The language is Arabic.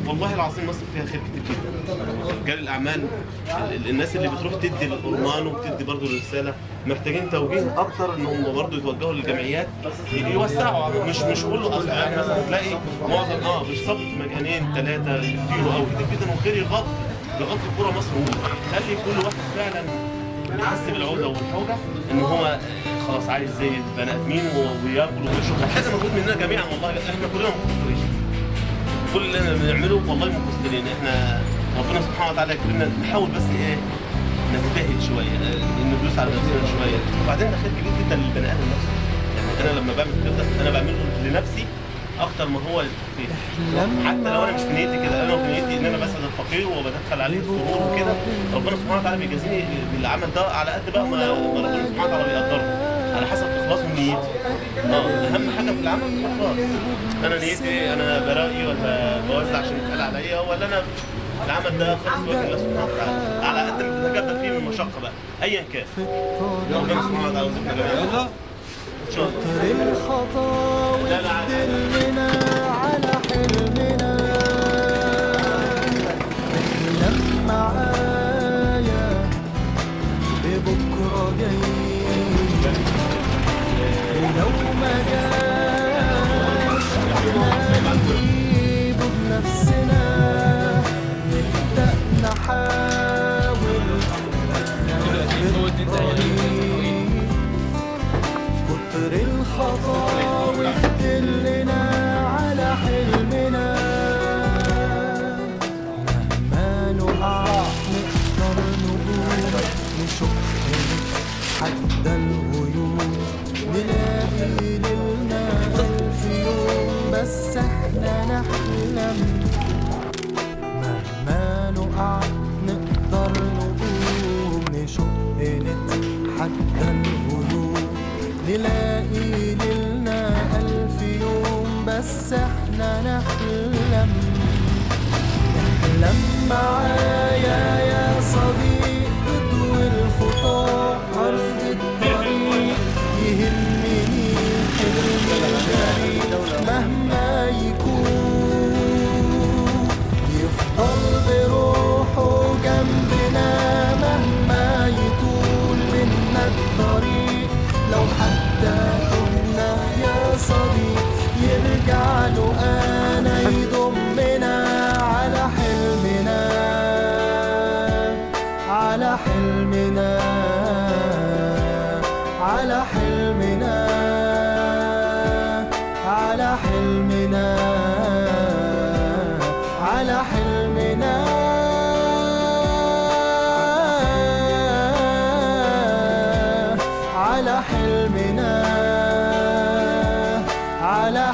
والله العظيم مصر فيها خير كتير جدا. رجال الاعمال، الناس اللي بتروح تدي الأورمان وبتدي برضه الرساله محتاجين توجيه اكتر، انهم برضه يتوجهوا للجمعيات يوسعوا، مش كله اصلا. يعني مثلا تلاقي معظم بيصب في مكانين ثلاثه كتير او كتير جدا، وخير يغطي كوره مصر، ويخلي كل واحد فعلا يحس بالعوده والحوجه ان هو خلاص عايز زي البني ادمين وياكل ويشرب. محتاج مجهود مننا جميعا والله، احنا كلنا مقصرين. كل اللي احنا بنعمله والله مقصرين. احنا ربنا سبحانه وتعالى يكرمنا، نحاول بس نجتهد شويه، ندوس على نفسنا شويه، وبعدين ده خير كبير جدا للبني ادم نفسه. يعني انا لما بعمل كده انا بعمله لنفسي اكتر ما هو للفقير، حتى لو انا مش في نيتي كده. انا في نيتي ان انا بسعد الفقير وبدخل عليه السرور وكده، ربنا سبحانه وتعالى بيجازيني بالعمل ده على قد بقى ما ربنا سبحانه وتعالى بيقدره، على حسب اخلاص ونيتي. اهم حاجه في العمل الاخلاص. انا نيتي انا برائي ولا بوزع عشان يتقال عليا، ولا انا العمل ده خالص وجه الله سبحانه وتعالى، على قد ما بتتجدد فيه من مشقه بقى ايا كان. ربنا سبحانه وتعالى يرزقنا جميعا ان شاء الله. الخطا وتدلنا على حلمنا، احلم معايا ببكره جاي، ولو ما جاش احنا نجيبه بنفسنا، نبدأ نحاول كتر الخطا وتدلنا على حلمنا، مهما نقع نقدر نقوم، نشق حتى الغيوم، نلاقي ليلنا ألف يوم، بس احنا نحلم. مهما نقع نقدر نقوم، نشق حتى الغيوم، نلاقي ليلنا ألف يوم، بس احنا نحلم. احلم معايا يا صديق، اطوي الخطى عرض الطريق، يهمني حلمي الجريء مهما يكون، يفضل بروحه جنبنا مهما يطول منا الطريق، لو حتى تهنا يا صديق يرجع له أنا يضمنا، على حلمنا على حلمنا على حلمنا على حلمنا على حلمنا على حلمنا على